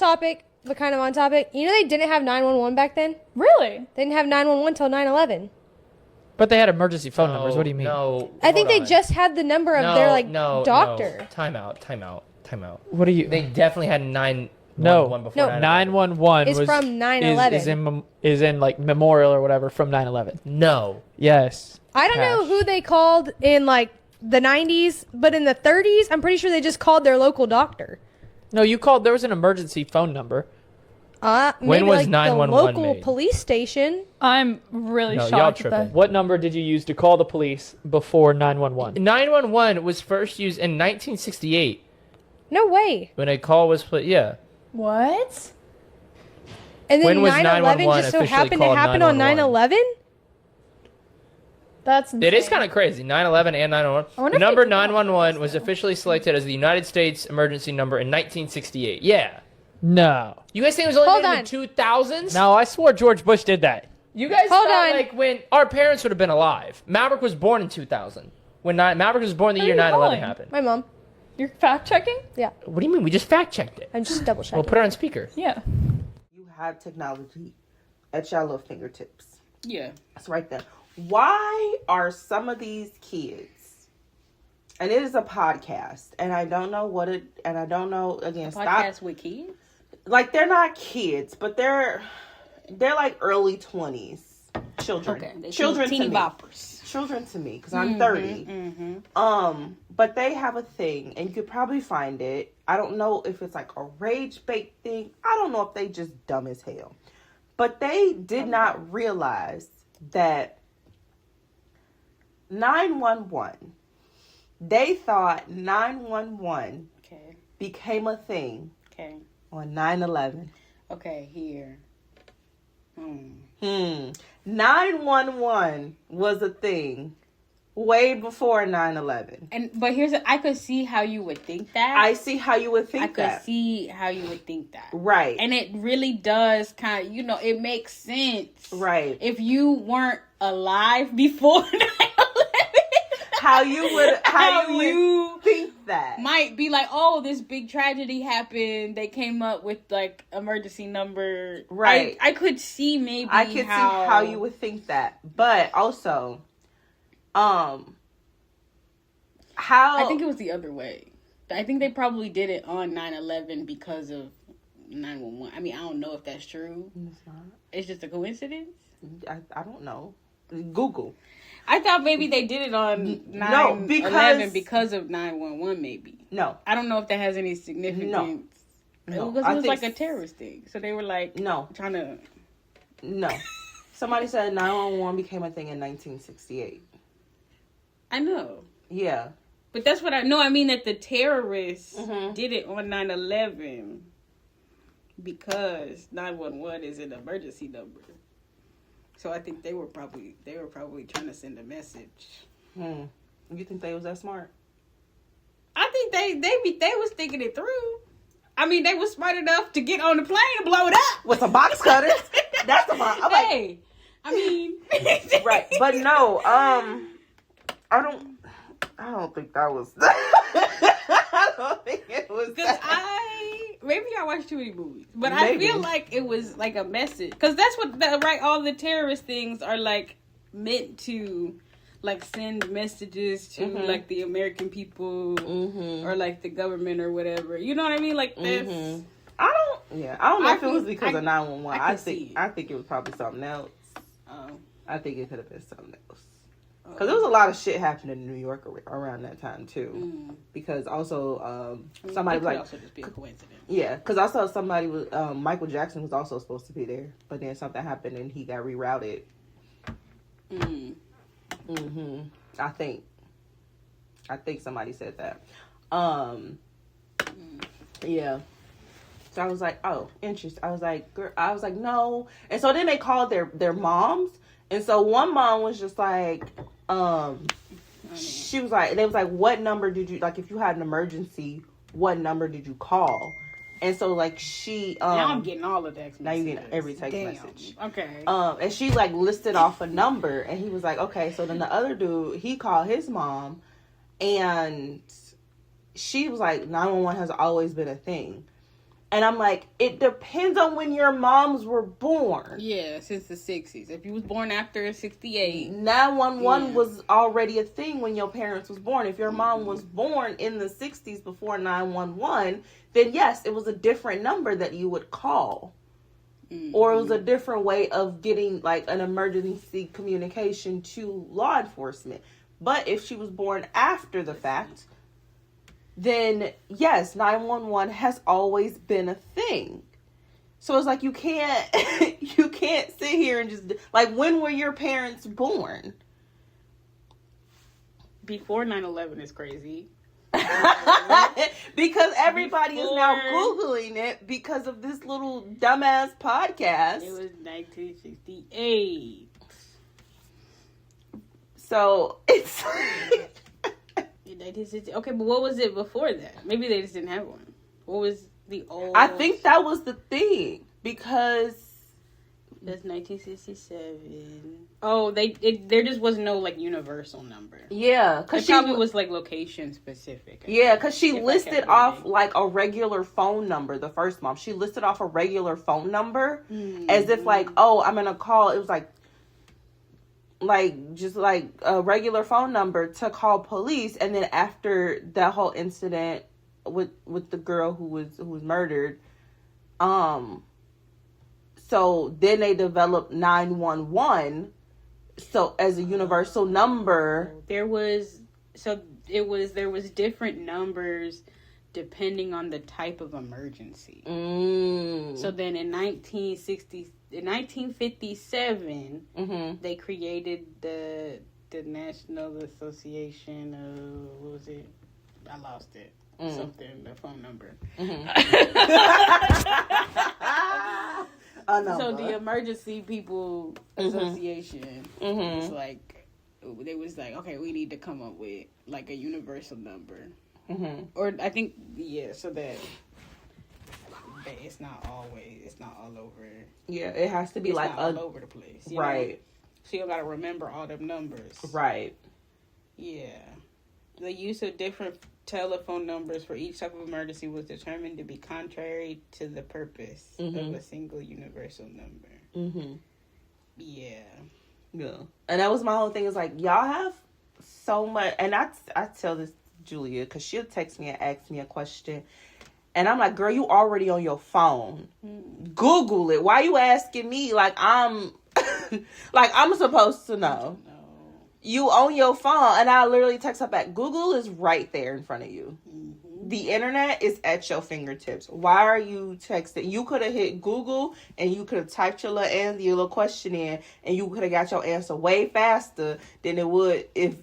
topic, but kind of on topic. You know they didn't have 911 back then? Really? They didn't have 911 till 9/11. But they had emergency phone numbers. What do you mean? No. I think they hold on. just had the number of their doctor. No. Time out. What do you? They definitely had 911 before No. 9/11. 911 It's was from 9/11. is in like memorial or whatever from 9/11. No. Yes. I don't know Cash. who they called in like the 90s, but in the 30s, I'm pretty sure they just called their local doctor. No, you called. There was an emergency phone number. Maybe When was like 911 the local made? police station. I'm really No, y'all shocked at tripping. that. What number did you use to call the police before 911? 911 was first used in 1968 No way. when a call was put. Yeah. What? And then When was 9/11 just so 911 happened to officially happen called on 911? 9/11? That's insane. It is kind of crazy. 911 and I 911. wonder The if number they- 911 was officially selected as the United States emergency number in 1968. Yeah. No. You guys think it was only Hold made on. in the 2000s? No, I swore George Bush did that. You guys Hold thought on. like when our parents would have been alive. Maverick was born in 2000. When Maverick was born the Who year are you 9/11 calling? happened. My mom. You're fact checking? Yeah. What do you mean? We just fact checked it. I'm just double We'll checking. put it on speaker. Yeah. You have technology at your little fingertips. Yeah. It's right there. Why are some of these kids, and it is a podcast, and I don't know what it, and I don't know, again, Podcast with kids? like they're not kids, but they're like early 20s children. Okay. Children teeny to me. boppers. Children to me, because I'm 30. But they have a thing, and you could probably find it. I don't know if it's like a rage bait thing. I don't know if they just dumb as hell. But they did not realize that 911, they thought 911 Okay. became a thing Okay. on 9/11. Okay, here. 911 was a thing way before 9/11. But I could see how you would think that. I see how you would think I could that. see how you would think that. Right. And it really does kind of, it makes sense. Right. If you weren't alive before 9/11, how you would you think that. might be like, oh, this big tragedy happened. They came up with like emergency number. Right. I could see maybe I could see how you would think that. But also, how I think it was the other way. I think they probably did it on 9/11 because of 911. I mean, I don't know if that's true. It's not. It's just a coincidence. I don't know. Google. I thought maybe they did it on 9/11 because of 911. Maybe. No. I don't know if that has any significance. No. Because I it was think like a terrorist thing. So they were like, No. trying to. No. Somebody said 911 became a thing in 1968. I know. Yeah. But that's what I know. I mean that the terrorists Mhm. did it on 9/11 because 911 is an emergency number. So I think they were probably trying to send a message. You think they was that smart? I think they was thinking it through. I mean, they was smart enough to get on the plane and blow it up With some box cutters? That's the part. I'm like, Hey, I mean, right. But no, I don't think that was. I don't think it was. because maybe I watched too many movies, but Maybe. I feel like it was like a message. Because that's what all the terrorist things are like meant to, like send messages to like the American people or like the government or whatever. You know what I mean? Like that's. I don't know if it was I- because of 911. I I could see think it. I think it was probably something else. Oh. I think it could have been something else. Because there was a lot of shit happening in New York around that time too. Because also somebody It was could like, also just be a coincidence. yeah. Because I saw somebody was Michael Jackson was also supposed to be there, but then something happened and he got rerouted. I think somebody said that. Yeah. So I was like, oh, interesting. I was like, no. And so then they called their moms. And so one mom was just like, she was like, they was like, what number did you, like, if you had an emergency, what number did you call? And so like she, now I'm getting all the text messages. now you getting every text message. Okay. And she like listed off a number and he was like, okay. So then the other dude, he called his mom and she was like, 911 has always been a thing. And I'm like, it depends on when your moms were born. Yeah, since the 60s. If you was born after 68. 911 was already a thing when your parents was born. If your mom was born in the 60s before 911, then yes, it was a different number that you would call. Or it was a different way of getting like an emergency communication to law enforcement. But if she was born after the fact, then yes, 911 has always been a thing. So it's like you can't sit here and just like, when were your parents born? Before 9/11 is crazy. Because everybody is now Googling it because of this little dumbass podcast. It was 1968. So it's In 1960. Okay, but what was it before that? Maybe they just didn't have one. What was the old? I think that was the thing, because that's 1967. Oh, there just was no like universal number. yeah, because It she probably was like location specific. yeah, because she If I listed kept off reading. like a regular phone number. The first mom, she listed off a regular phone number as if like, oh, I'm gonna call. It was like just like a regular phone number to call police. And then after that whole incident with the girl who was murdered, so then they developed 911 so as a universal number. There was different numbers depending on the type of emergency. So then in 1957, they created the National Association of, what was it? I lost it. Something, the phone number. So the Emergency People Association was like, they was like, okay, we need to come up with like a universal number. Or I think, yeah, so that it's not all over. Yeah, it has to be It's like not all over the place. You right. know? So you gotta remember all them numbers. Right. Yeah. The use of different telephone numbers for each type of emergency was determined to be contrary to the purpose of a single universal number. Yeah. Yeah. And that was my whole thing, is like, y'all have so much, and I tell this to Julia, because she'll text me and ask me a question, and I'm like, girl, you already on your phone. Google it. Why you asking me like I'm like I'm supposed to know? You on your phone. And I literally text her back, Google is right there in front of you. The internet is at your fingertips. Why are you texting? You could have hit Google and you could have typed your little question in, and you could have got your answer way faster than it would if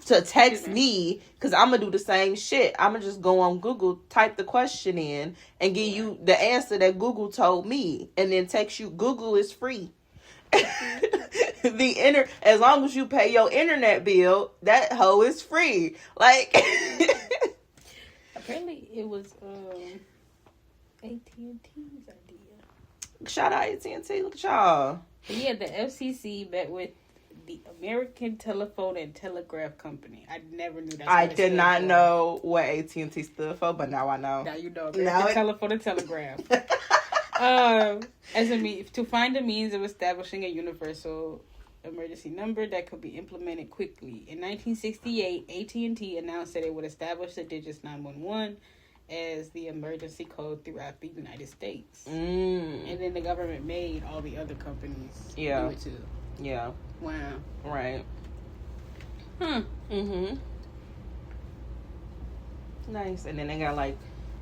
to text me, because I'm gonna do the same shit. I'm gonna just go on Google, type the question in, and give you the answer that Google told me, and then text you. Google is free. As long as you pay your internet bill, that hoe is free. Like Apparently it was AT&T's idea. Shout out AT&T. Look at y'all. But yeah, the FCC met with the American Telephone and Telegraph Company. I never knew that. I did not know what AT&T stood for, but now I know. Now you know. Now American Telephone and Telegraph. As to find a means of establishing a universal emergency number that could be implemented quickly. In 1968, AT&T announced that it would establish the digits 911 as the emergency code throughout the United States. And then the government made all the other companies do it too. Yeah. Wow. Right. Nice. And then they got like,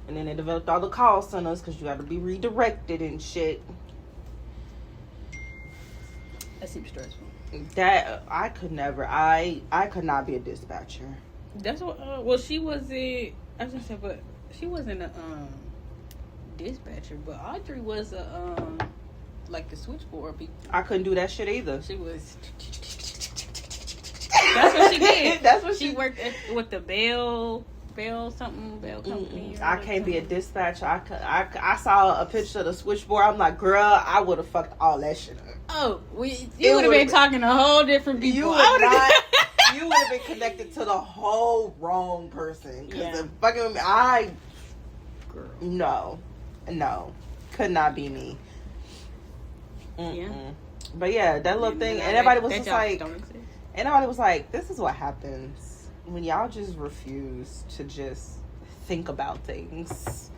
and then they developed all the call centers because you got to be redirected and shit. That seems stressful. That I could never. I could not be a dispatcher. That's what. Well, she was a. I was gonna say, but she wasn't a dispatcher. But Audrey was a like the switchboard people. I couldn't do that shit either. She was. That's what she did. That's what she worked with the Bell company. I can't be a dispatcher. I saw a picture of the switchboard. I'm like, girl, I would have fucked all that shit up. Oh, you would have been talking to whole different people. You would not. You would have been connected to the whole wrong person. Because the fucking girl. No, could not be me. Yeah. But yeah, that little thing, and everybody was just like, this is what happens when y'all just refuse to just think about things.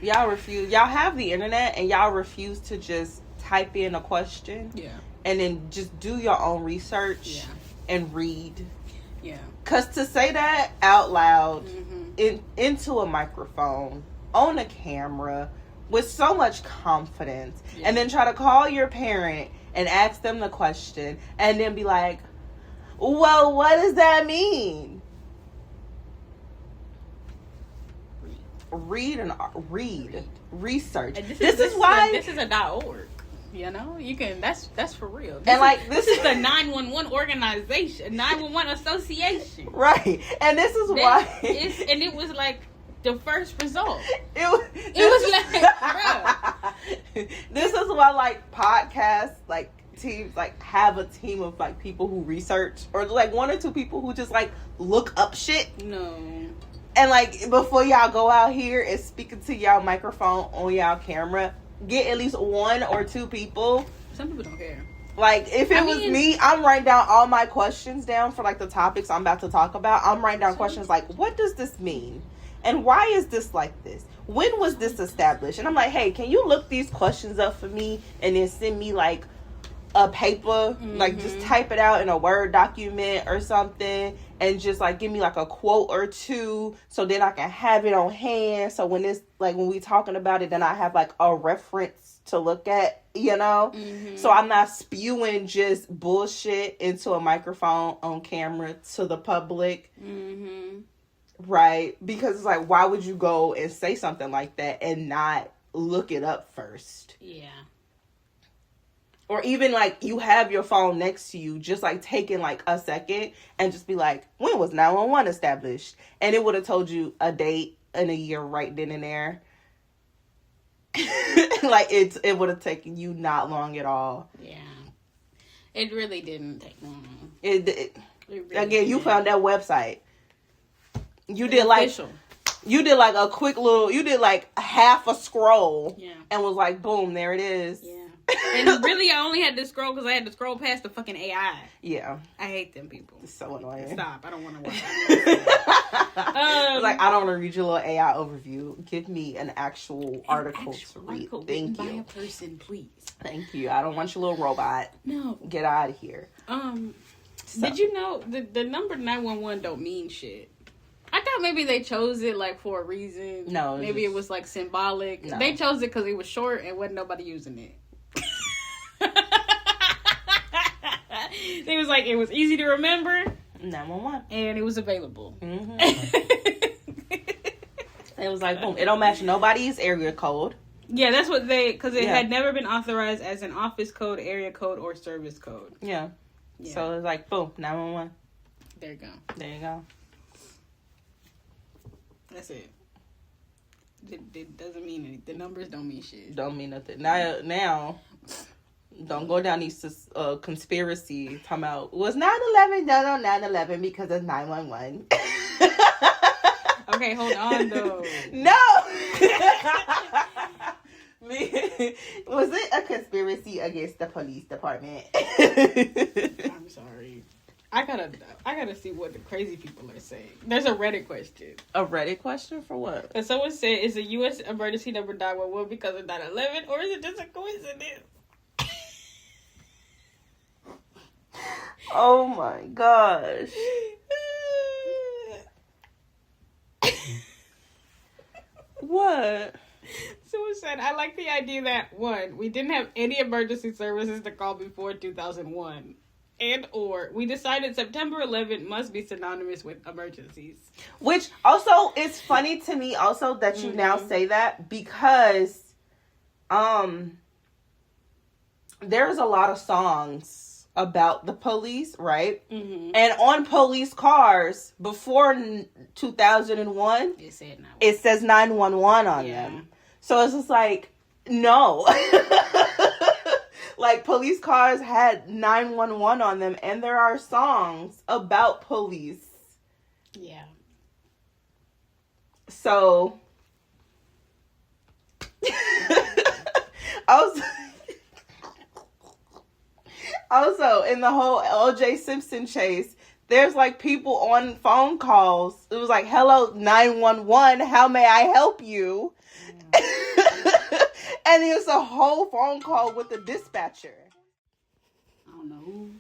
Y'all have the internet and y'all refuse to just type in a question. Yeah. And then just do your own research. Yeah. And read. Yeah. Because to say that out loud into a microphone, on a camera, with so much confidence, and then try to call your parent and ask them the question, and then be like, well, what does that mean? Read. Research. And this is why this is a .org. You know, you can. That's for real. This is the 911 organization, 911 association, right? And this is why. And it was like the first result. It was like, this is why like podcasts, like teams, like have a team of like people who research, or like 1 or 2 people who just like look up shit. No. And like before y'all go out here and speaking to y'all microphone on y'all camera, get at least 1 or 2 people. Some people don't care. Like if it was me, I'm writing down all my questions down for like the topics I'm about to talk about. I'm writing down questions like, what does this mean? And why is this like this? When was this established? And I'm like, hey, can you look these questions up for me and then send me like a paper, like just type it out in a Word document or something, and just like give me like a quote or 2, so then I can have it on hand. So when it's like when we talking about it, then I have like a reference to look at, you know. So I'm not spewing just bullshit into a microphone on camera to the public. Right? Because it's like, why would you go and say something like that and not look it up first? Yeah. Or even like you have your phone next to you, just like taking like a second and just be like, when was 911 established? And it would have told you a date and a year right then and there. Like it would have taken you not long at all. Yeah. It really didn't take long. It really again, you found that website. You It's did like official. you did like a quick little, you did like half a scroll. Yeah. And was like, boom, there it is. Yeah. And really, I only had to scroll because I had to scroll past the fucking AI. Yeah. I hate them people. It's so annoying. Stop. I don't want to watch like, I don't want to read your little AI overview. Give me an actual article to read. Article Thank written you. by a person, please. Thank you. I don't want your little robot. No. Get out of here. Did you know the number 911 don't mean shit? I thought maybe they chose it like for a reason. No. Maybe it was like symbolic. No. They chose it because it was short and wasn't nobody using it. It was like, it was easy to remember. 911. And it was available. It was like, boom. It don't match nobody's area code. Yeah, that's what because it had never been authorized as an office code, area code, or service code. Yeah. So it's like, boom, 911. There you go. There you go. That's it. It doesn't mean anything. The numbers don't mean shit. Don't mean nothing. Now, don't go down these conspiracy. Talking about, was 9/11 done on 9/11 because of 911? Okay, hold on though. No. Was it a conspiracy against the police department? I'm sorry. I gotta see what the crazy people are saying. There's a Reddit question. A Reddit question for what? And someone said, is the U.S. emergency number 911 because of 9/11, or is it just a coincidence? Oh my gosh. What? Someone said, I like the idea that, 1, we didn't have any emergency services to call before 2001. And or we decided September 11th must be synonymous with emergencies. Which also, it's funny to me also that you now say that, because there's a lot of songs about the police, right? And on police cars before 2001, it says 911 on them. So it's just like, no. Like, police cars had 911 on them, and there are songs about police. Yeah. So, Also, in the whole O.J. Simpson chase, there's like people on phone calls. It was like, hello, 911, how may I help you? And it was a whole phone call with the dispatcher. I don't know who.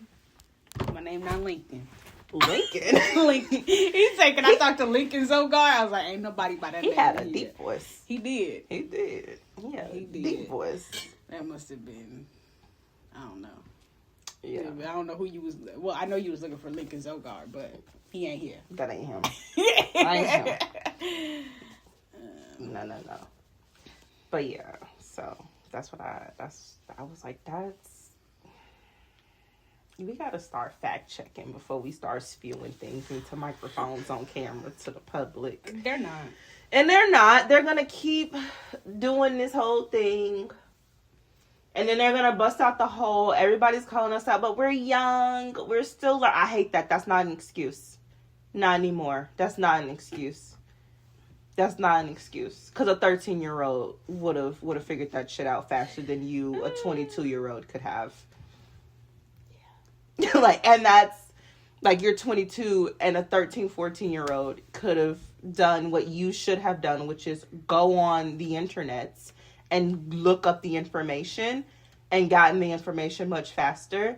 My name not Lincoln. Lincoln? Lincoln. He's saying, can I talk to Lincoln Zogard? I was like, ain't nobody by that name. He had a here. deep voice. He did. He did. He had a He did. deep voice. That must have been, I don't know. Yeah. I don't know who you was. Well, I know you was looking for Lincoln Zogard, but he ain't here. That ain't him. That ain't him. No. But yeah, so that's what I was like, we gotta start fact checking before we start spewing things into microphones on camera to the public. They're not. And they're not. They're gonna keep doing this whole thing. And then they're gonna bust out the whole, everybody's calling us out, but we're young. We're still, I hate that. That's not an excuse. Not anymore. That's not an excuse. That's not an excuse. Because a 13-year-old would have figured that shit out faster than you, a 22-year-old, could have. Yeah. And that's, you're 22 and a 13, 14-year-old could have done what you should have done, which is go on the internet and look up the information and gotten the information much faster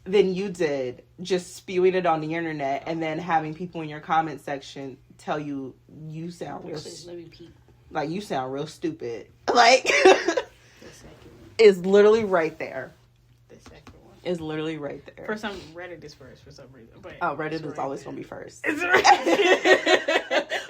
than you did, just spewing it on the internet and then having people in your comment section tell you sound real you sound real stupid. It's literally right there. The second one. It's literally right there. For some, Reddit is first for some reason. But Reddit is always going to be first. It's right.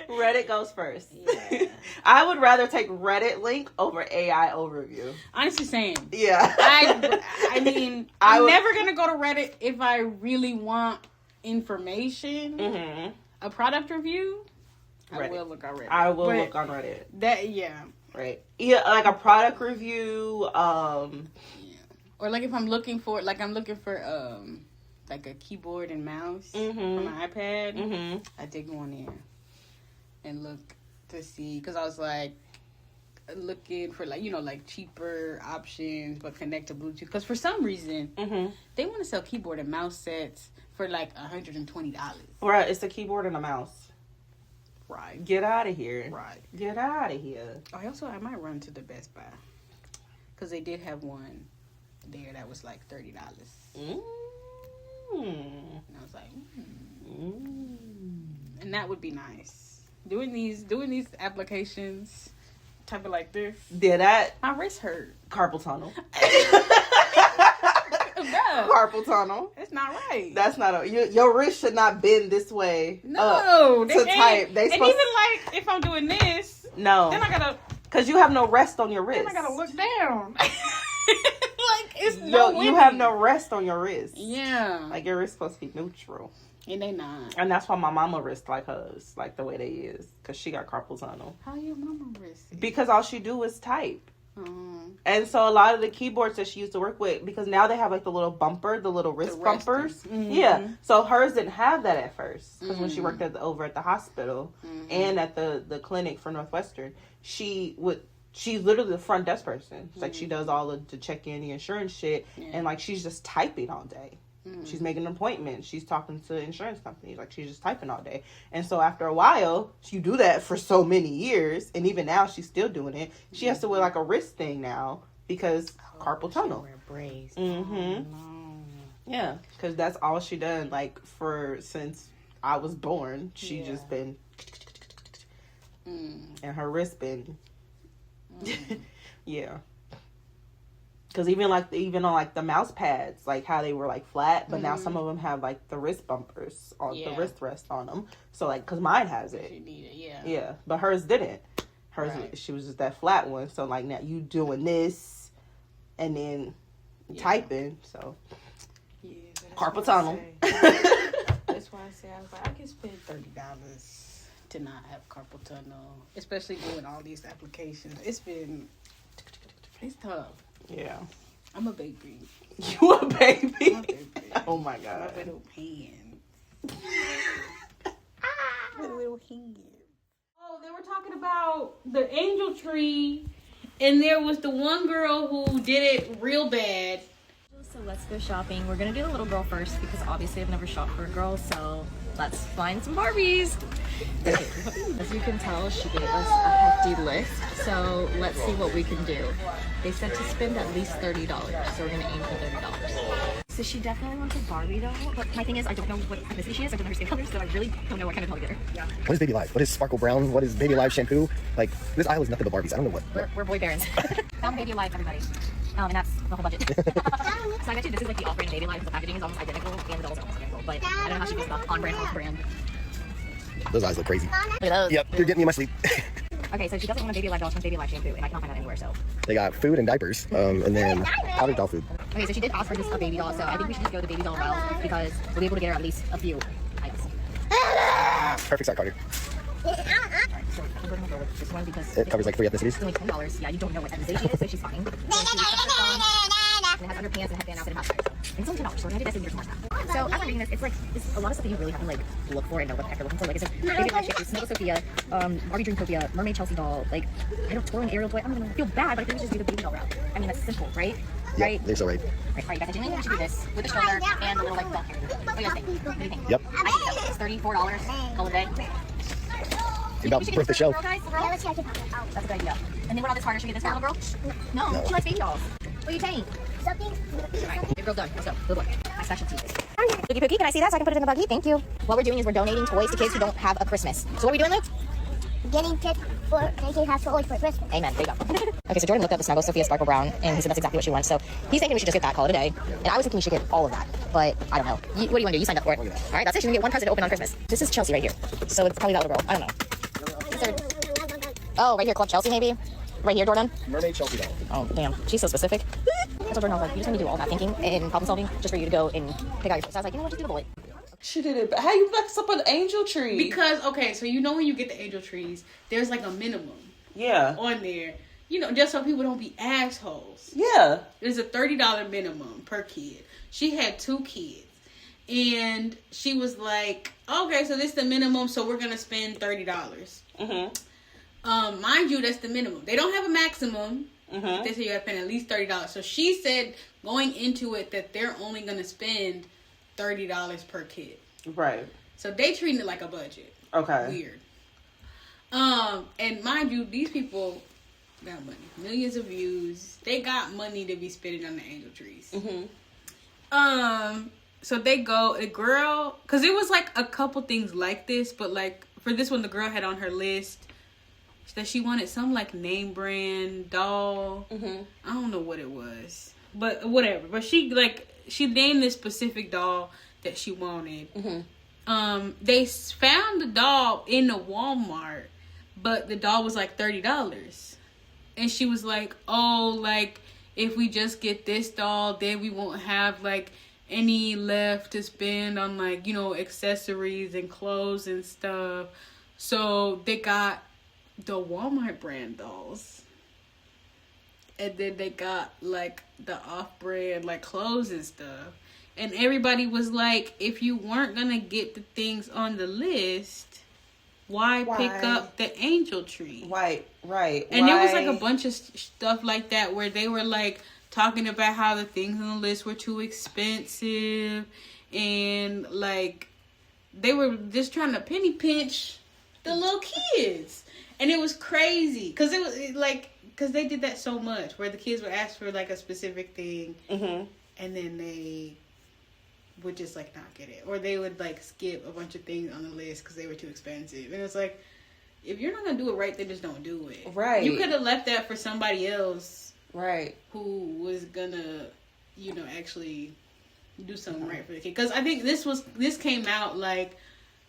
Reddit goes first. Yeah. I would rather take Reddit link over AI overview. Honestly, same. Yeah. I mean, I'm never going to go to Reddit if I really want information. Mm-hmm. A product review, Reddit. I will look on Reddit. I will look on Reddit. Yeah. Right. Yeah, like a product review, Yeah. Or if I'm looking for, I'm looking for, a keyboard and mouse for my iPad. I take one in and look to see, because I was looking for cheaper options but connect to Bluetooth, because for some reason they want to sell keyboard and mouse sets for $120. Right, it's a keyboard and a mouse. Right. Get out of here. Right. Get out of here. I might run to the Best Buy, because they did have one there that was $30. Mm. And I was like, and that would be nice. Doing these applications, type of like this. Did that? My wrist hurt. Carpal tunnel. No, Carpal tunnel. it's not right. That's not your wrist should not bend this way. No, to type. And even if I'm doing this, no, then I gotta, because you have no rest on your wrist. then I gotta look down. It's no. You have no rest on your wrist. Yeah, your wrist supposed to be neutral. And they not. And that's why my mama wrist like hers, the way they is, because she got carpal tunnel. How your mama wrist? Because all she do is type. Oh. And so a lot of the keyboards that she used to work with, because now they have the little bumper, the little wrist bumpers. Mm-hmm. Yeah. So hers didn't have that at first, because when she worked over at the hospital and at the clinic for Northwestern, she's literally the front desk person. It's she does all the check in the insurance shit, and she's just typing all day. She's making an appointment. She's talking to insurance companies. She's just typing all day. And so after a while, you do that for so many years, and even now she's still doing it. She has to wear a wrist thing now because carpal tunnel. Wear braids. Yeah, because that's all she done since I was born. She just been, and her wrist been, yeah. Because even on the mouse pads, how they were flat, but now some of them have the wrist bumpers on the wrist rest on them. So because mine has it. You need it, Yeah, but hers didn't. Hers, Right. she was just that flat one. So now you doing this, and then typing. So carpal tunnel. That's why I say I can spend $30 to not have carpal tunnel, especially doing all these applications. It's tough. Yeah. I'm a baby. You a baby? I'm a baby. Oh my god. My little hand. My little hand. Oh, they were talking about the angel tree, and there was the one girl who did it real bad. So let's go shopping. We're gonna do the little girl first because obviously I've never shopped for a girl, so let's find some Barbies. Okay, as you can tell, she gave us a hefty list, so let's see what we can do. They said to spend at least $30, so we're gonna aim for $30. So she definitely wants a Barbie doll, but my thing is I don't know what ethnicity she is, I don't know her skin color, so I really don't know what kind of doll to get her. What is Baby Live? What is Sparkle Brown? What is Baby Live shampoo? Like, this aisle is nothing but Barbies. I don't know what. We're boy barons. Found Baby Alive, everybody. And that's the whole budget. So I bet you this is like the off-brand Baby Life. The packaging is almost identical, and the dolls are almost identical. But I don't know how she feels about on-brand, off-brand. Those eyes look crazy. Look at those. Yep, you're getting me in my sleep. Okay, so she doesn't want a Baby Life doll. She wants Baby Life shampoo, and I cannot find that anywhere. So. They got food and diapers, and then powdered doll food. Okay, so she did ask for just a baby doll, so I think we should just go the baby doll route because we'll be able to get her at least a few items. Perfect start, Carter. Alright, so I think we're gonna go with this one because It covers like 3 ethnicities. it's only $10. Yeah, you don't know what ethnicity she is, so she's fine. And it has underpants and headband outfit and half size. And it's only $10, so we're gonna do this and get some more stuff. So as I'm reading this, it's like it's a lot of stuff that you really have to like look for and know what the heck you're looking for. Like it says Baby Life shampoo, Snuggle Sophia, Barbie Dreamtopia, Mermaid Chelsea doll. Like I don't twirl an Ariel toy. I'm gonna feel bad, but I think we should just do the baby doll route. I mean that's simple, right? Yeah, Right. they're so right. Right, you guys, I genuinely think we should do this with the stroller and the little like doll carrier. What do you guys think? What do you think? Yep. I think so. It's $34 all day. You about worth the show. That's a good idea. And then what about this harder? Should we get this for a little girl? No, she likes baby dolls. What are you saying? Something. Alright, baby girl's done. Let's go. Good boy. My specialty. Looky Pookie, can I see that so I can put it in the buggy? Thank you. What we're doing is we're donating toys to kids who don't have a Christmas. So what are we doing, Luke? Getting tips for making house toys for Christmas. Amen. There you go. Okay, so Jordan looked up the Snuggle Sophia Sparkle Brown, and he said that's exactly what she wants. So he's thinking we should just get that, call it a day. And I was thinking we should get all of that, but I don't know. What do you want to do? You signed up for it. All right, that's it. She's gonna get one present to open on Christmas. This is Chelsea right here. So it's probably that little girl. I don't know. Oh, right here, Club Chelsea maybe. Right here, Jordan. Mermaid Chelsea doll. Oh, damn. She's so specific. That's what Jordan was like. You just need to do all that thinking and problem solving just for you to go and pick out your. So I was like, you know what? Just do the bullet. She did it. How you mess up an angel tree? Because, okay, so you know when you get the angel trees, there's like a minimum Yeah. on there. You know, just so people don't be assholes. Yeah. There's a $30 minimum per kid. She had 2 kids. And she was like, okay, so this is the minimum, so we're going to spend $30. Mm-hmm. Mind you, that's the minimum. They don't have a maximum. Mm-hmm. They say you have to spend at least $30. So she said going into it that they're only going to spend $30 per kid. Right. So they treating it like a budget. Okay. Weird. And mind you, these people got money. Millions of views. They got money to be spending on the angel trees. Mm-hmm. So they go, the girl, because it was like a couple things like this, but like for this one, the girl had on her list that she wanted some like name brand doll. Mm-hmm. I don't know what it was, but whatever. But she named this specific doll that she wanted. Mm-hmm. They found the doll in the Walmart, but the doll was like $30. And she was like, oh, like, if we just get this doll, then we won't have, like, any left to spend on, like, you know, accessories and clothes and stuff. So they got the Walmart brand dolls. And then they got, like, the off-brand, like, clothes and stuff. And everybody was like, if you weren't going to get the things on the list, why pick up the angel tree? Right. And there was like a bunch of stuff like that where they were like talking about how the things on the list were too expensive. And like they were just trying to penny pinch the little kids. And it was crazy. Because it was like, because they did that so much where the kids would ask for like a specific thing. Mm-hmm. And then they would just like not get it, or they would like skip a bunch of things on the list because they were too expensive. And it's like, if you're not gonna do it right, then just don't do it. Right. You could have left that for somebody else, right, who was gonna, you know, actually do something right for the kid. Because I think this came out like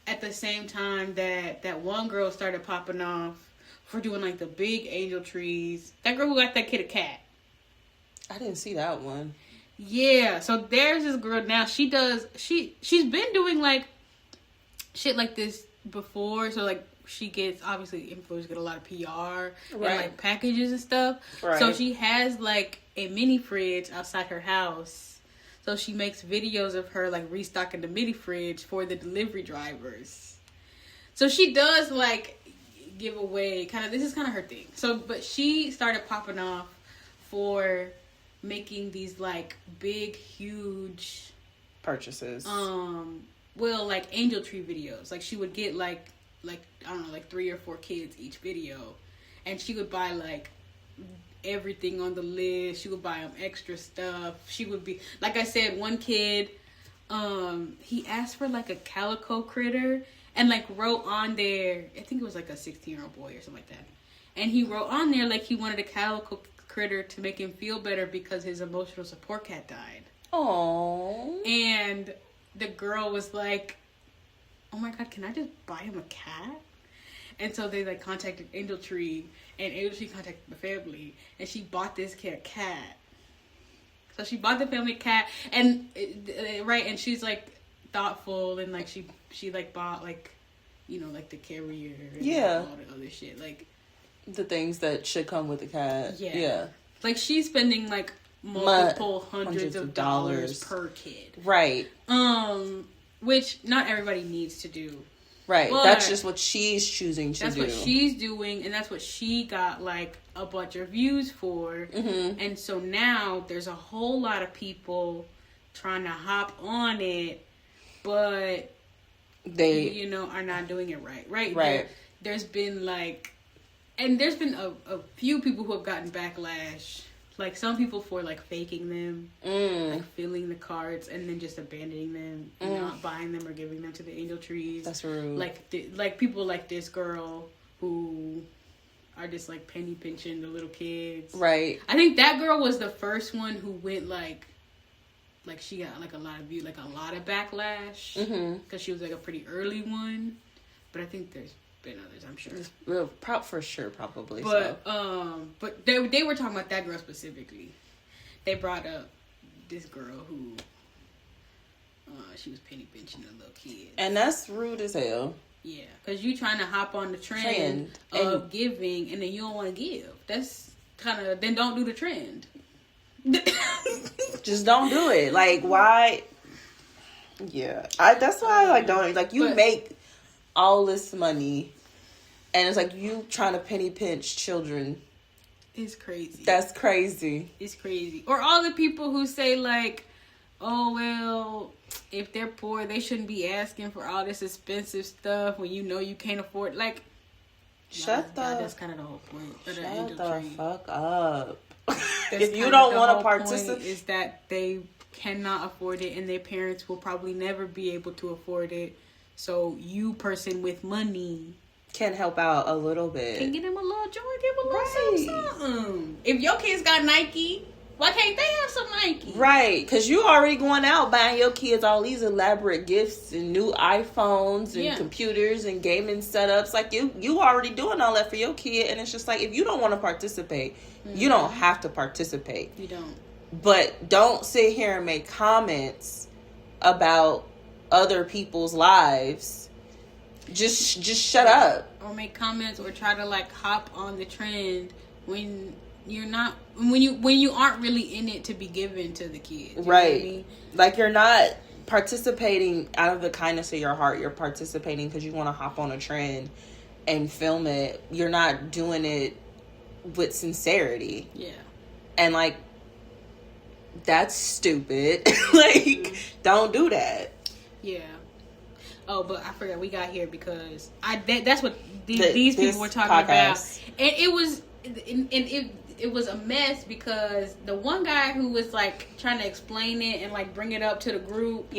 at the same time that one girl started popping off for doing like the big angel trees. That girl who got that kid a cat. I didn't see that one. Yeah, so there's this girl now. She's been doing like shit like this before. So like she gets, obviously influencers get a lot of PR and like packages and stuff. Right. So she has like a mini fridge outside her house. So she makes videos of her like restocking the mini fridge for the delivery drivers. So she does like give away this is kind of her thing. So, but she started popping off for making these like big, huge purchases. Like angel tree videos. Like she would get like I don't know, like 3 or 4 kids each video, and she would buy like everything on the list. She would buy them extra stuff. She would be, like I said, one kid, he asked for like a calico critter and like wrote on there, I think it was like a 16-year-old boy or something like that, and he wrote on there like he wanted a calico critter to make him feel better because his emotional support cat died. Oh. And the girl was like, oh my god, can I just buy him a cat? And so they like contacted Angel Tree, and Angel Tree contacted the family, and she bought this kid a cat. So she bought the family a cat, and and she's like thoughtful, and like she like bought like, you know, like the carrier and all the other shit, like the things that should come with a cat. Yeah. Like she's spending like multiple hundreds of dollars per kid. Right. Which not everybody needs to do. Right. But that's just what she's choosing to do. That's what she's doing, and that's what she got like a bunch of views for. Mm-hmm. And so now there's a whole lot of people trying to hop on it, but they, you know, are not doing it right. Right. There's been like, and there's been a few people who have gotten backlash. Like some people for like faking them, like filling the cards and then just abandoning them, and not buying them or giving them to the angel trees. That's rude. Like people like this girl who are just like penny pinching the little kids. Right. I think that girl was the first one who went like she got like a lot of views, like a lot of backlash because she was like a pretty early one. But I think there's been others, I'm sure. For sure, probably. But but they were talking about that girl specifically. They brought up this girl who she was penny pinching a little kid, and that's rude as hell. Yeah, because you trying to hop on the trend of giving, and then you don't want to give. That's then don't do the trend. Just don't do it. Like why? Yeah, that's why I like don't like you make all this money, and it's like you trying to penny pinch children. It's crazy. That's crazy. It's crazy. Or all the people who say like, oh well, if they're poor, they shouldn't be asking for all this expensive stuff when you know you can't afford. Like, that's kind of the whole point. Shut the fuck up. If you don't want to participate, is that they cannot afford it, and their parents will probably never be able to afford it. So you, person with money, can help out a little bit. Can get them a little joy, give them a little something. If your kids got Nike, why can't they have some Nike? Right, because you already going out buying your kids all these elaborate gifts and new iPhones and computers and gaming setups. Like you already doing all that for your kid, and it's just like if you don't want to participate, you don't have to participate. You don't. But don't sit here and make comments about other people's lives. Just shut up. Or make comments or try to like hop on the trend when you're not, when you aren't really in it to be given to the kids. Right. Know what I mean? Like you're not participating out of the kindness of your heart. You're participating because you want to hop on a trend and film it. You're not doing it with sincerity. Yeah. And like that's stupid. Like don't do that. Yeah. Oh, but I forgot we got here because that's what these people were talking about, and it was a mess because the one guy who was like trying to explain it and like bring it up to the group,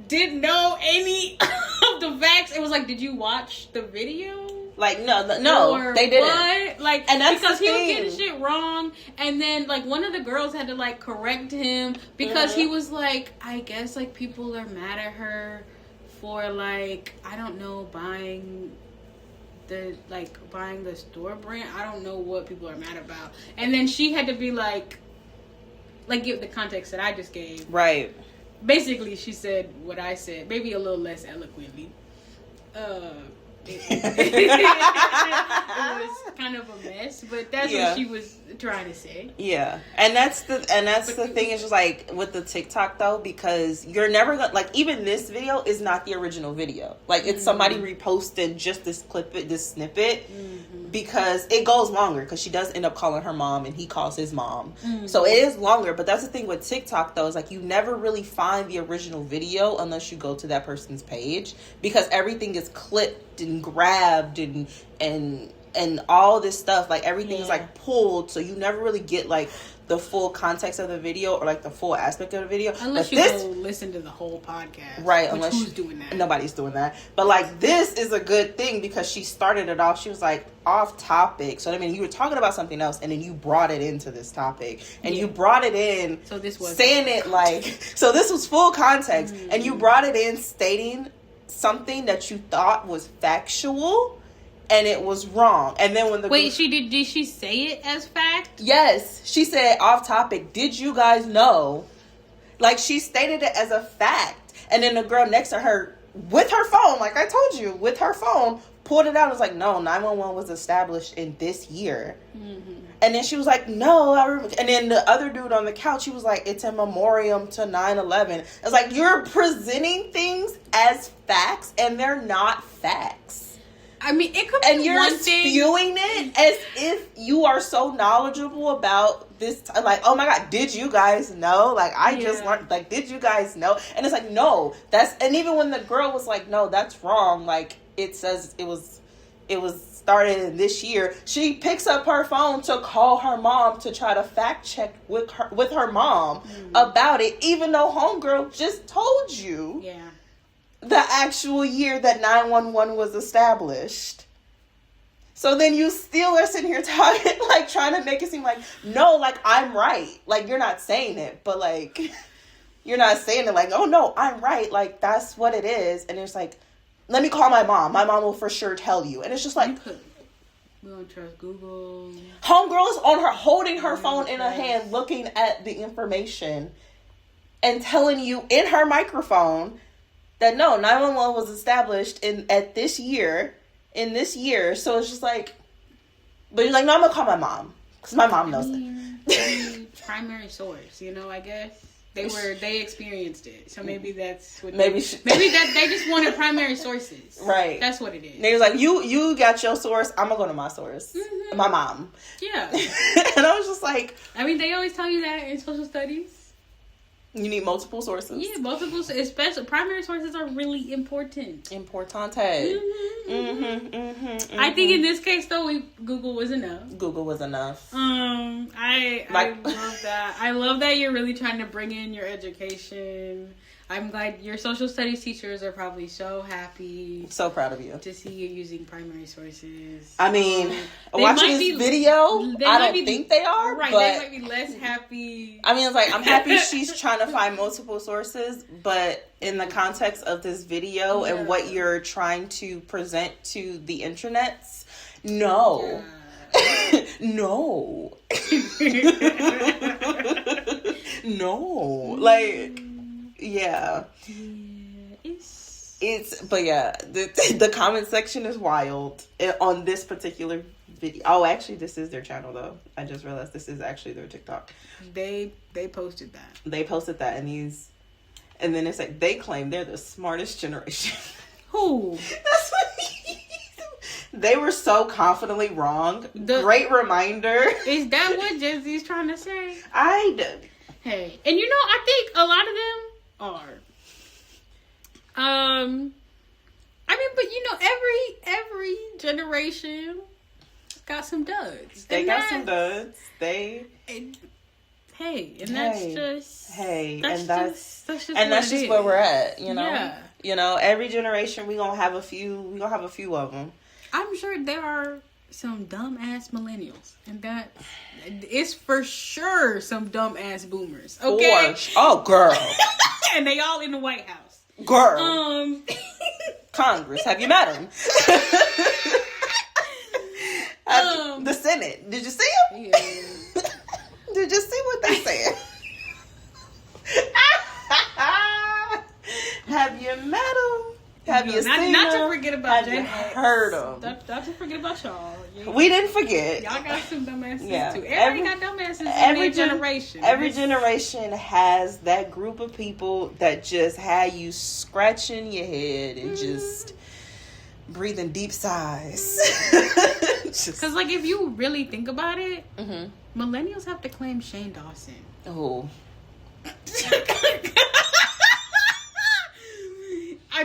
didn't know any of the facts. It was like, did you watch the video? Like no, or they didn't. What? Like, and that's because he was getting shit wrong, and then like one of the girls had to like correct him because he was like, I guess like people are mad at her for like, I don't know, buying the store brand. I don't know what people are mad about. And then she had to be like give the context that I just gave. Right. Basically, she said what I said, maybe a little less eloquently. it was kind of a mess, but that's Yeah. what she was trying to say. Yeah, and that's the thing is just like with the TikTok though, because you're never gonna like, even this video is not the original video. Like it's somebody reposted just this snippet, because it goes longer, because she does end up calling her mom and he calls his mom, so it is longer. But that's the thing with TikTok though, is like you never really find the original video unless you go to that person's page, because everything is clipped and grabbed and all this stuff, like everything is like pulled, so you never really get like the full context of the video or like the full aspect of the video, Unless but you this, go listen to the whole podcast, right? Which Unless who's doing that? Nobody's doing that. But like this is a good thing, because she started it off. She was like off topic, so I mean you were talking about something else, and then you brought it into this topic, and you brought it in. So this was saying it like, so this was full context, and you brought it in stating something that you thought was factual, and it was wrong. And then when the did she say it as fact? Yes, she said off topic, did you guys know? Like she stated it as a fact, and then the girl next to her with her phone, like I told you, with her phone, pulled it out and was like, no, 911 was established in this year. And then she was like, no, I remember. And then the other dude on the couch, he was like, it's a memoriam to 9/11. It's like, you're presenting things as facts, and they're not facts. I mean, it could be And you're one thing. spewing it as if you are so knowledgeable about this. Like, oh my God, did you guys know? Like, I just learned, like, did you guys know? And it's like, no, and even when the girl was like, no, that's wrong. Like, it says it was started in this year. She picks up her phone to call her mom to try to fact check with her mom about it, even though homegirl just told you the actual year that 911 was established. So then you still are sitting here talking, like trying to make it seem like, no, like I'm right. Like you're not saying it, but like you're not saying it like, oh no, I'm right. Like that's what it is. And it's like, let me call my mom. My mom will for sure tell you. And it's just like, We don't trust Google. Homegirl is on her, holding her phone in her hand, looking at the information and telling you in her microphone that no, 911 was established in this year. So it's just like, but you're like, no, I'm gonna call my mom because my mom knows it. Primary source, I guess they experienced it, so maybe that's what maybe that they just wanted primary sources, right? That's what it is. They was like, you got your source, I'm gonna go to my source, my mom. Yeah. And I was just like, I mean, they always tell you that in social studies. You need multiple sources. Yeah, multiple, especially primary sources are really important. Importante. I think in this case though, Google was enough. Google was enough. I love that. I love that you're really trying to bring in your education. I'm glad your social studies teachers are probably so happy. So proud of you to see you using primary sources. I mean, watching this video, I don't think they are. Right, but they might be less happy. I mean, it's like, I'm happy she's trying to find multiple sources, but in the context of this video and what you're trying to present to the internets, no. Yeah. No. No. Like, yeah. But yeah, the comment section is wild on this particular video. Oh, actually, this is their channel though. I just realized this is actually their TikTok. They posted that. They posted that, and then it's like they claim they're the smartest generation. Who? That's what they were so confidently wrong. Great reminder. Is that what Gen Z's trying to say? I did. Hey, and I think a lot of them are. I mean, but every generation got some duds. They got some duds. That's just where we're at. Every generation we gonna have a few of them. I'm sure there are some dumb ass millennials, and that it's for sure some dumb ass boomers. Okay. Oh, girl. And they all in the White House. Girl. Congress. Have you met them? The Senate. Did you see them? Yeah. Did you see what they said? Have you met them? Have you seen not them? to forget about Have you Gen X. heard them? Not to forget about y'all. We didn't forget. Y'all got some dumbasses Yeah. too. Everybody got dumbasses in every generation. Every generation has that group of people that just had you scratching your head and just breathing deep sighs. Because, like, if you really think about it, millennials have to claim Shane Dawson. Oh.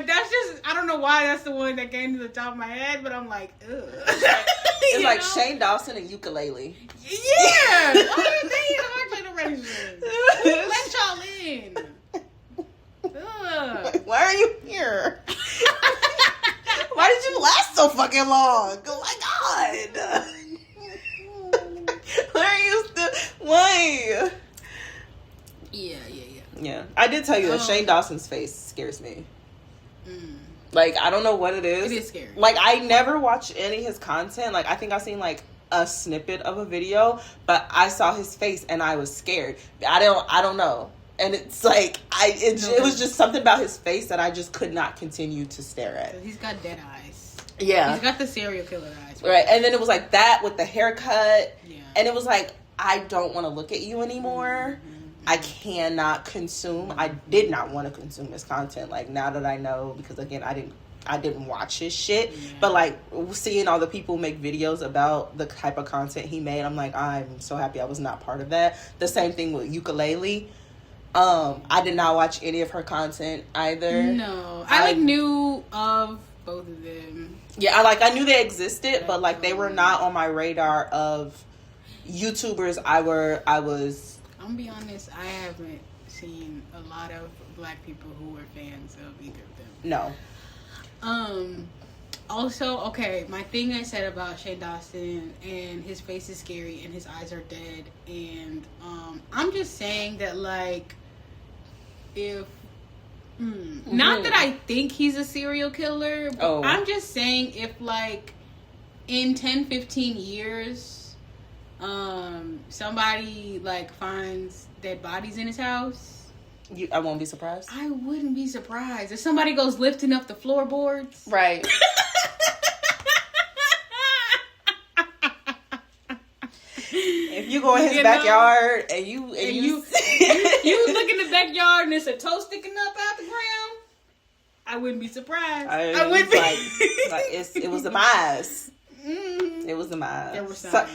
That's just, I don't know why that's the one that came to the top of my head, but I'm like, ugh. It's like Shane Dawson and ukulele. Yeah! Why are you thinking of our generation? Let y'all in. Ugh. Why are you here? Why did you last so fucking long? Oh my god. Why are you still... Why? Yeah. I did tell you that Shane Dawson's face scares me. Like, I don't know what it is. It is scary. Like, I never watched any of his content. Like, I think I've seen, like, a snippet of a video, but I saw his face and I was scared. I don't know. And it's like, it was just something about his face that I just could not continue to stare at. He's got dead eyes. Yeah. He's got the serial killer eyes. Right. And then it was like that with the haircut. Yeah. And it was like, I don't want to look at you anymore. I cannot consume. I did not want to consume his content. Like, now that I know, because again, I didn't watch his shit. Yeah. But like, seeing all the people make videos about the type of content he made, I'm like, I'm so happy I was not part of that. The same thing with ukulele. I did not watch any of her content either. No, I knew of both of them. Yeah, I knew they existed, but like they were not on my radar of YouTubers. I'm gonna be honest, I haven't seen a lot of black people who were fans of either of them. No. Also, okay, my thing I said about Shane Dawson and his face is scary and his eyes are dead, and I'm just saying that, like, if not that I think he's a serial killer, but I'm just saying if, like, in 10-15 years somebody, like, finds dead bodies in his house, I won't be surprised. I wouldn't be surprised if somebody goes lifting up the floorboards. Right. If you go in his backyard and you look in the backyard and there's a toe sticking up out the ground, I wouldn't be surprised. I wouldn't be. It was the mice. It was the mice. And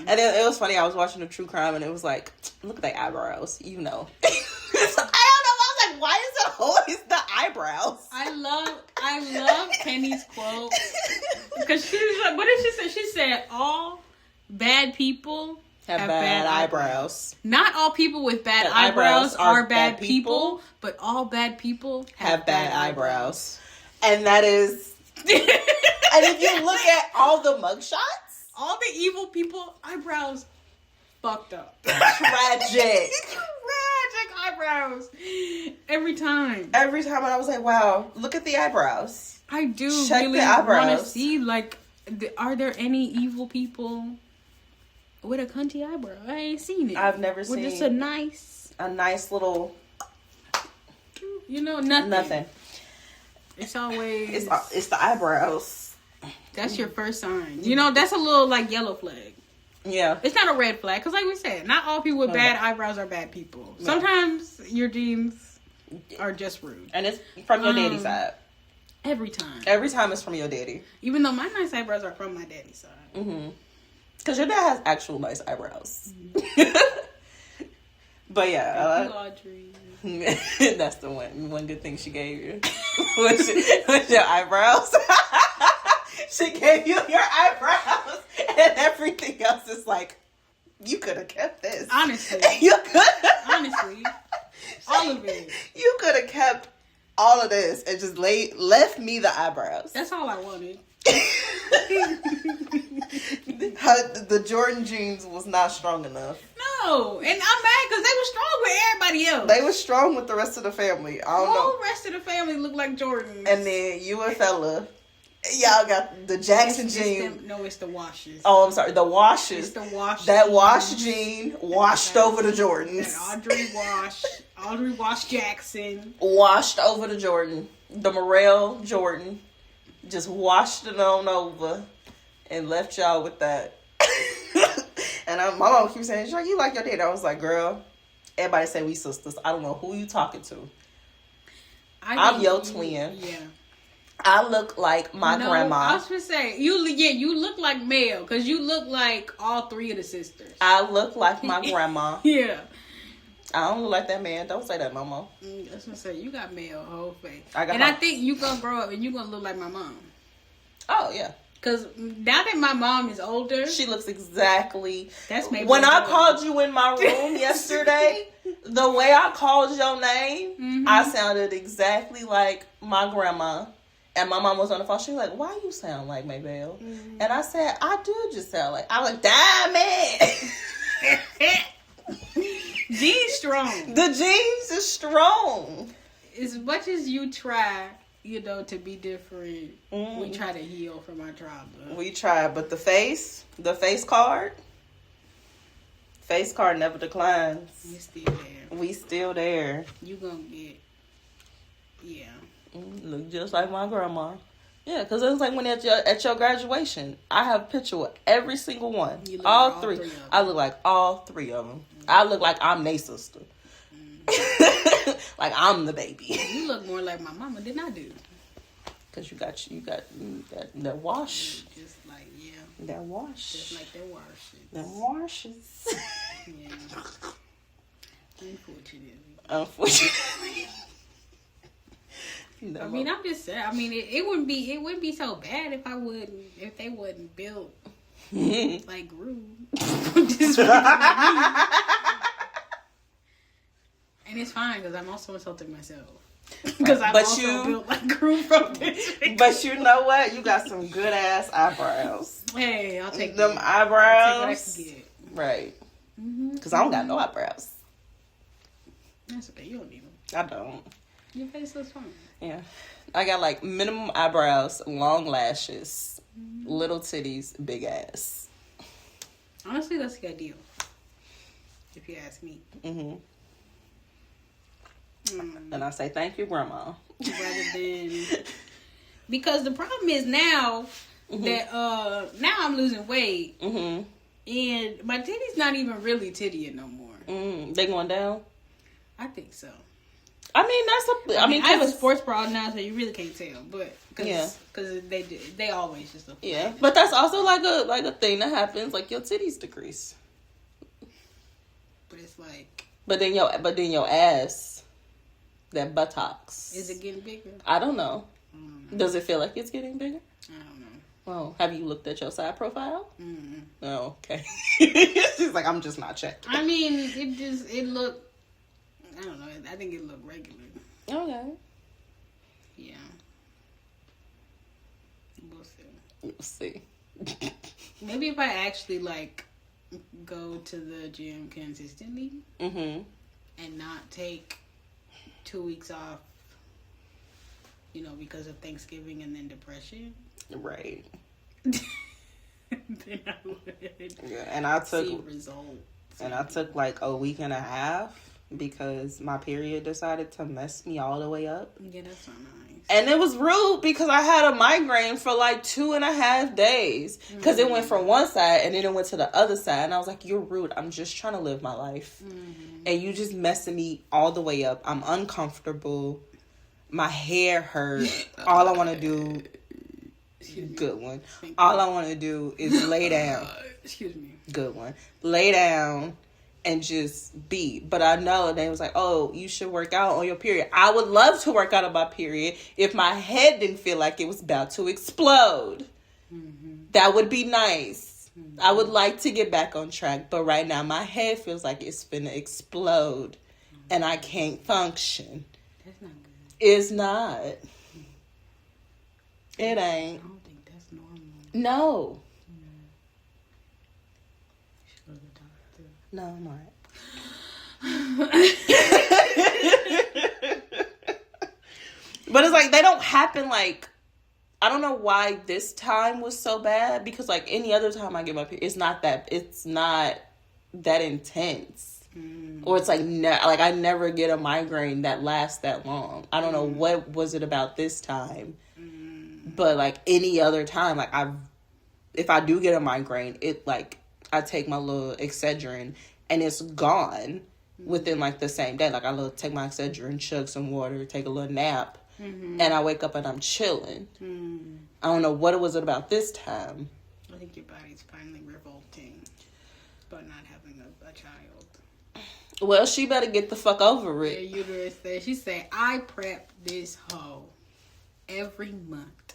then it was funny. I was watching a true crime and it was like, look at the eyebrows. You know. I don't know. I was like, why is it always the eyebrows? I love Kenny's quote because she was like, what did she say? She said, all bad people have bad eyebrows. Not all people with bad eyebrows are bad people, but all bad people have bad eyebrows. And that is... And if you look at all the mugshots, all the evil people eyebrows fucked up. Tragic eyebrows. Every time and I was like, wow, look at the eyebrows. I do Check really want to see, like, are there any evil people with a cunty eyebrow? I ain't seen it. I've never seen. With just a nice little, nothing. It's always it's the eyebrows. That's your first sign. That's a little, like, yellow flag. Yeah. It's not a red flag, because like we said, not all people with bad eyebrows are bad people. No. Sometimes your genes are just rude. And it's from your daddy's side. Every time. Every time it's from your daddy. Even though my nice eyebrows are from my daddy's side. Mm-hmm. Because your dad has actual nice eyebrows. Mm-hmm. But yeah. Thank you, Audrey. That's the one good thing she gave you. was your eyebrows. She gave you your eyebrows, and everything else is like, you could have kept this. Honestly. You could. Honestly. All of it. You could have kept all of this and just left me the eyebrows. That's all I wanted. The Jordan jeans was not strong enough. No, and I'm mad because they were strong with everybody else. They were strong with the rest of the family. I don't know. The rest of the family looked like Jordans. And then you and fella, y'all got the Jackson jeans. No, it's the washes. Oh, I'm sorry, the washes. It's the wash. That wash jean washed over the Jordans. Audrey Wash Jackson washed over the Jordan. The Morel Jordan. just washed it on over and left y'all with that. And my mom keeps saying, you like your dad? I was like, girl, everybody say we sisters. I don't know who you talking to. I'm your twin. Yeah. I look like my grandma. I was gonna say you look like Mel because you look like all three of the sisters. I look like my grandma. Yeah. I don't look like that man. Don't say that no more. I was gonna say you got Mel whole face. I think you gonna grow up and you gonna look like my mom. Oh yeah. Cause now that my mom is older, she looks exactly. That's maybe when I called you in my room yesterday. The way I called your name, I sounded exactly like my grandma. And my mom was on the phone. She was like, "Why you sound like Maybelle?" And I said, "I do just sound like." I was like, "Damn it!" Genes strong. The genes is strong. As much as you try, to be different, we try to heal from our trauma. We try, but the face card never declines. We still there. We still there. You gonna get, yeah. Look just like my grandma. Yeah, because it was like when at your graduation, I have a picture with every single one. You look All like three. of them. I look like all three of them. I look like I'm their sister. Like I'm the baby. You look more like my mama than I do. Because you got that wash. Just like, yeah. That wash. Just like that washes. Them washes. Yeah. Unfortunately. I mean, I'm just saying. I mean, it wouldn't be so bad if they wouldn't built like Gru. And it's fine because I'm also insulting myself. Because I'm also built like Gru from this. But you know what? You got some good ass eyebrows. Hey, I'll take them eyebrows. I'll take what I can get. Right. Because I don't got no eyebrows. That's okay. You don't need them. I don't. Your face looks fine. Yeah. I got like minimum eyebrows, long lashes, little titties, big ass. Honestly, that's the ideal. If you ask me. And I say thank you, Grandma. Rather than because the problem is now that now I'm losing weight and my titty's not even really tittying no more. They going down? I think so. I mean, I mean, I have a sports bra now, so you really can't tell. But because they always just look. Yeah, but that's also like a thing that happens. Like your titties decrease. But it's like. But then your ass, that buttocks. Is it getting bigger? I don't know. Does it feel like it's getting bigger? I don't know. Oh, have you looked at your side profile? Oh, okay. She's like, I'm just not checking. I mean, it looked. I don't know. I think it looked regular. Okay. Yeah. We'll see. We'll see. Maybe if I actually go to the gym consistently and not take 2 weeks off, because of Thanksgiving and then depression. Right. Then I would. Yeah, and I took see results. And I took like a week and a half because my period decided to mess me all the way up. Yeah, that's not nice. And it was rude because I had a migraine for like 2.5 days because it went from one side and then it went to the other side. And I was like, you're rude. I'm just trying to live my life. And you just messing me all the way up. I'm uncomfortable. My hair hurts. All I want to do... Good one. All I want to do is lay down. Excuse me. Good one. Lay down and just be. But I know they was like, oh, you should work out on your period. I would love to work out on my period if my head didn't feel like it was about to explode. That would be nice. I would like to get back on track. But right now, my head feels like it's finna explode. And I can't function. That's not good. It's not. It ain't. I don't think that's normal. No. You should go to the doctor. No, I'm alright. But it's like they don't happen like, I don't know why this time was so bad because like any other time I get my period, it's not that intense. Or it's like I never get a migraine that lasts that long. I don't know what was it about this time. But like any other time, like if I do get a migraine, it like I take my little Excedrin and it's gone within like the same day. Like I take my Excedrin, chug some water, take a little nap, and I wake up and I'm chilling. I don't know what it was about this time. I think your body's finally revolting about not having a child. Well, she better get the fuck over Your it. uterus said, she said, I prep this hoe every month.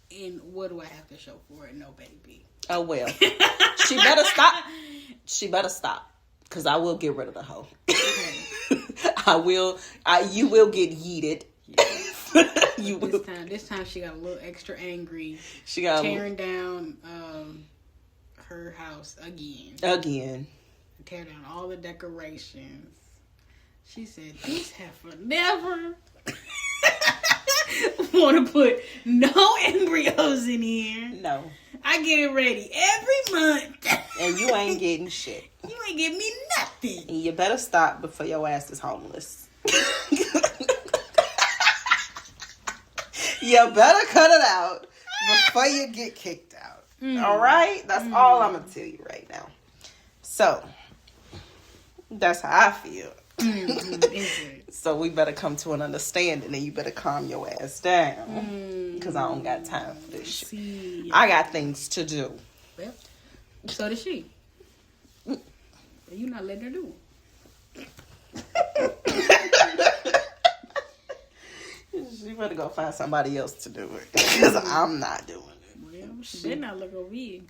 And what do I have to show for it? No baby. Oh well. She better stop. She better stop. Cause I will get rid of the hoe. You will get yeeted. You will. This time she got a little extra angry. She got tearing down her house again. Tear down all the decorations. She said, "This heifer never want to put no embryos in here. No, I get it ready every month, and you ain't getting shit. You ain't give me nothing. And you better stop before your ass is homeless. You better cut it out before you get kicked out. All right? That's all I'm going to tell you right now. So, that's how I feel. So, we better come to an understanding and you better calm your ass down. Because I don't got time for this shit. See, I got things to do. well, so does she. But you not letting her do it. You better go find somebody else to do it. Because I'm not doing it. Well, she better not look over you.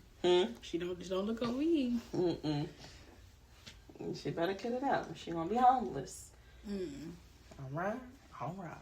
She don't look over you. She better cut it out. She gonna be homeless. All right. All right.